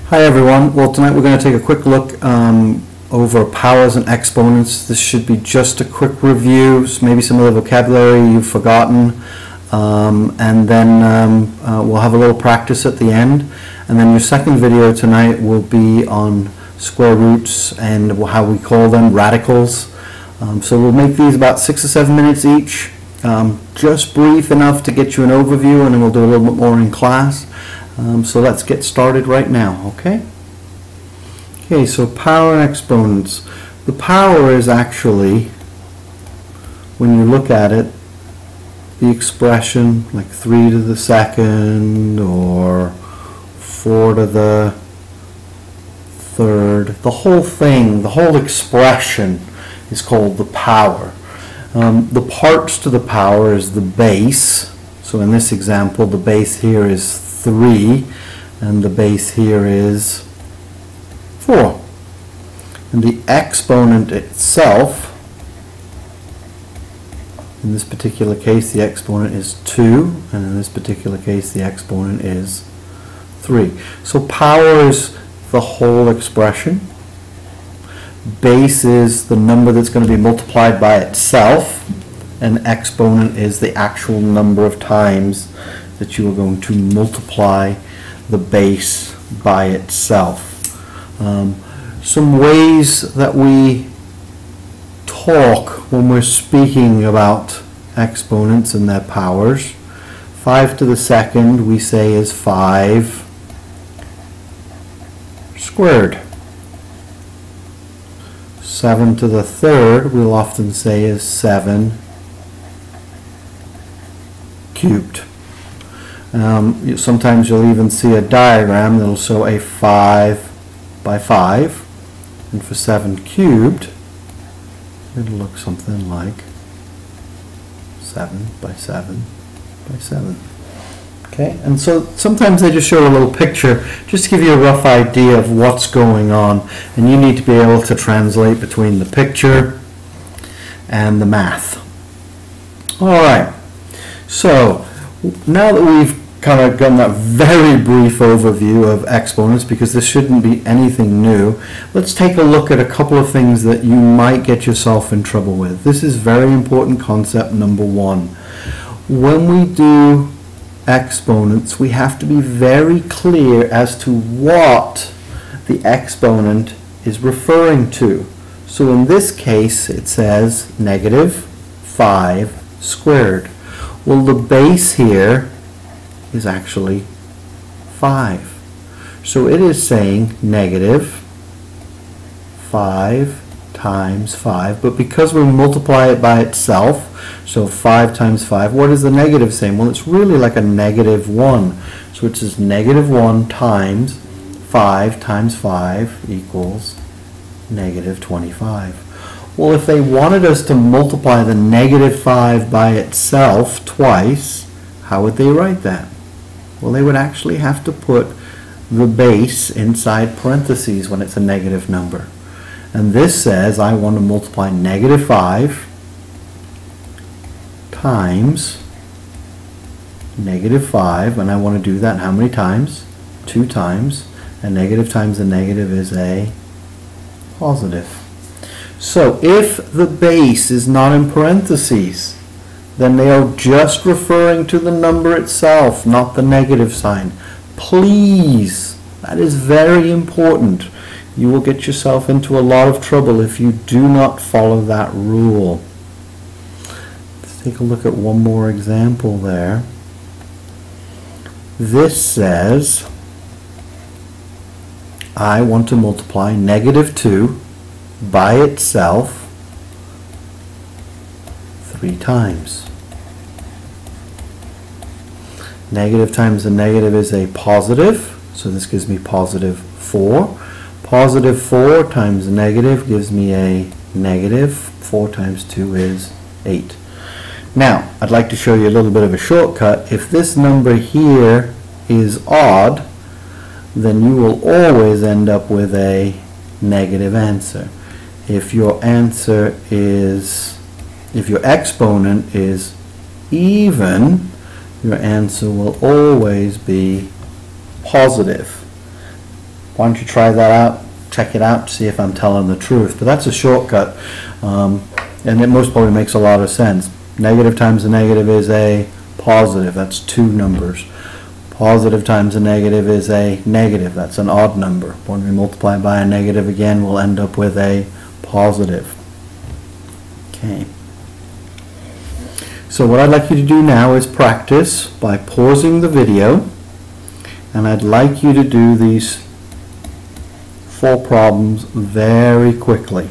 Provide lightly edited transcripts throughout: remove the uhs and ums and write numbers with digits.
Hi everyone. Well, tonight we're going to take a quick look over powers and exponents. This should be just a quick review, maybe some of the vocabulary you've forgotten, and then we'll have a little practice at the end. And then your second video tonight will be on square roots and how we call them radicals. So we'll make these about 6 or 7 minutes each, just brief enough to get you an overview, and then we'll do a little bit more in class. So let's get started right now, okay? Okay, so power and exponents. The power is actually, when you look at it, the expression like 3 to the second or 4 to the third. The whole thing, the whole expression is called the power. The parts to the power is the base. So in this example, the base here is 3 and the base here is 4. And the exponent itself, in this particular case the exponent is 2, and in this particular case the exponent is 3. So power is the whole expression. Base is the number that's going to be multiplied by itself, and exponent is the actual number of times that you are going to multiply the base by itself. Some ways that we talk when we're speaking about exponents and their powers. 5 to the second we say is 5 squared. 7 to the third we'll often say is 7 cubed. Sometimes you'll even see a diagram that'll show a 5 by 5, and for 7 cubed it'll look something like 7 by 7 by 7. Okay, and so sometimes they just show a little picture just to give you a rough idea of what's going on, and you need to be able to translate between the picture and the math. Alright, so now that we've kind of done that very brief overview of exponents, because this shouldn't be anything new, let's take a look at a couple of things that you might get yourself in trouble with. This is very important concept number 1. When we do exponents, we have to be very clear as to what the exponent is referring to. So in this case it says negative 5 squared. Well, the base here is actually 5. So it is saying negative 5 times 5, but because we multiply it by itself, so 5 times 5, what is the negative saying? Well, it's really like a negative 1. So it says negative 1 times 5 times 5 equals negative 25. Well, if they wanted us to multiply the negative 5 by itself twice, how would they write that? Well, they would actually have to put the base inside parentheses when it's a negative number. And this says I want to multiply negative 5 times negative 5, and I want to do that how many times? 2 times. And negative times a negative is a positive. So if the base is not in parentheses, then they are just referring to the number itself, not the negative sign. Please, that is very important. You will get yourself into a lot of trouble if you do not follow that rule. Let's take a look at one more example there. This says I want to multiply negative 2 by itself 3 times. Negative times a negative is a positive, so this gives me positive 4. Positive 4 times negative gives me a negative. 4 times 2 is 8. Now, I'd like to show you a little bit of a shortcut. If this number here is odd, then you will always end up with a negative answer. If your exponent is even, your answer will always be positive. Why don't you try that out, check it out, see if I'm telling the truth. But that's a shortcut, and it most probably makes a lot of sense. Negative times a negative is a positive, that's two numbers. Positive times a negative is a negative, that's an odd number. When we multiply by a negative again, we'll end up with a positive. Okay. So what I'd like you to do now is practice by pausing the video, and I'd like you to do these 4 problems very quickly.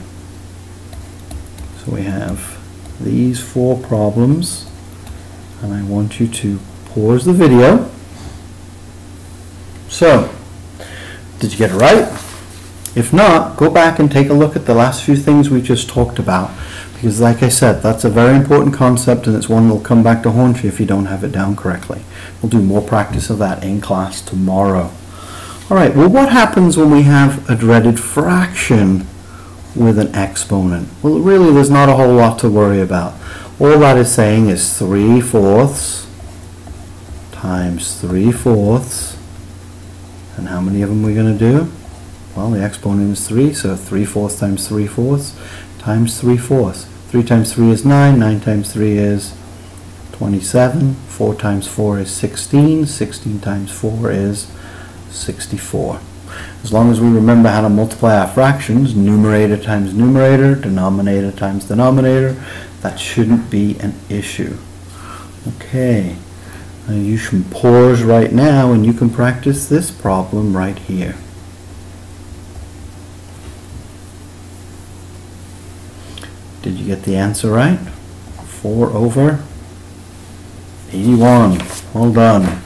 So we have these 4 problems, and I want you to pause the video. So, did you get it right? If not, go back and take a look at the last few things we just talked about, because like I said, that's a very important concept, and it's one that will come back to haunt you if you don't have it down correctly. We'll do more practice of that in class tomorrow. Alright, well, what happens when we have a dreaded fraction with an exponent? Well, really, there's not a whole lot to worry about. All that is saying is 3/4 times 3/4. And how many of them are we going to do? Well, the exponent is 3, so 3/4 times 3/4 times 3/4. 3 times 3 is 9, 9 times 3 is 27, 4 times 4 is 16, 16 times 4 is 64. As long as we remember how to multiply our fractions, numerator times numerator, denominator times denominator, that shouldn't be an issue. Okay, now you should pause right now and you can practice this problem right here. Did you get the answer right? 4/81. Well done.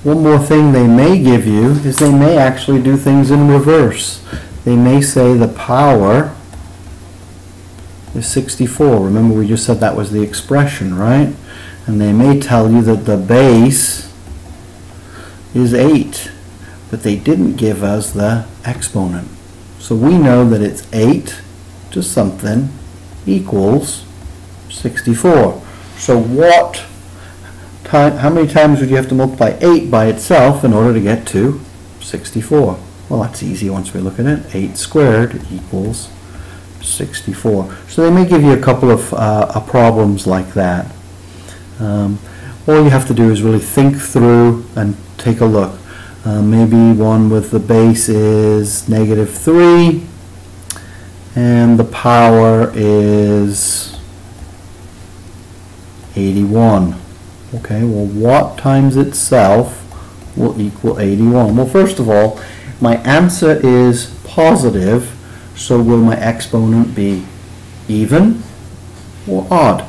One more thing they may give you is they may actually do things in reverse. They may say the power is 64. Remember, we just said that was the expression, right? And they may tell you that the base is 8, but they didn't give us the exponent. So we know that it's 8 to something equals 64. So how many times would you have to multiply 8 by itself in order to get to 64? Well, that's easy once we look at it. 8 squared equals 64. So they may give you a couple of problems like that. All you have to do is really think through and take a look. Maybe one with the base is -3 and the power is 81. Okay, well, what times itself will equal 81? Well, first of all, my answer is positive, so will my exponent be even or odd?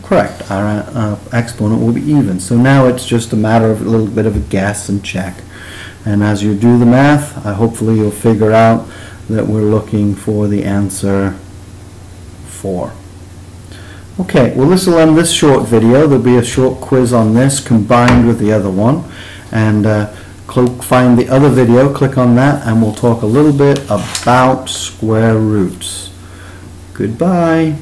Correct, our exponent will be even. So now it's just a matter of a little bit of a guess and check. And as you do the math, hopefully you'll figure out that we're looking for the answer 4. Okay, well, this will end this short video. There'll be a short quiz on this combined with the other one. And find the other video, click on that, and we'll talk a little bit about square roots. Goodbye.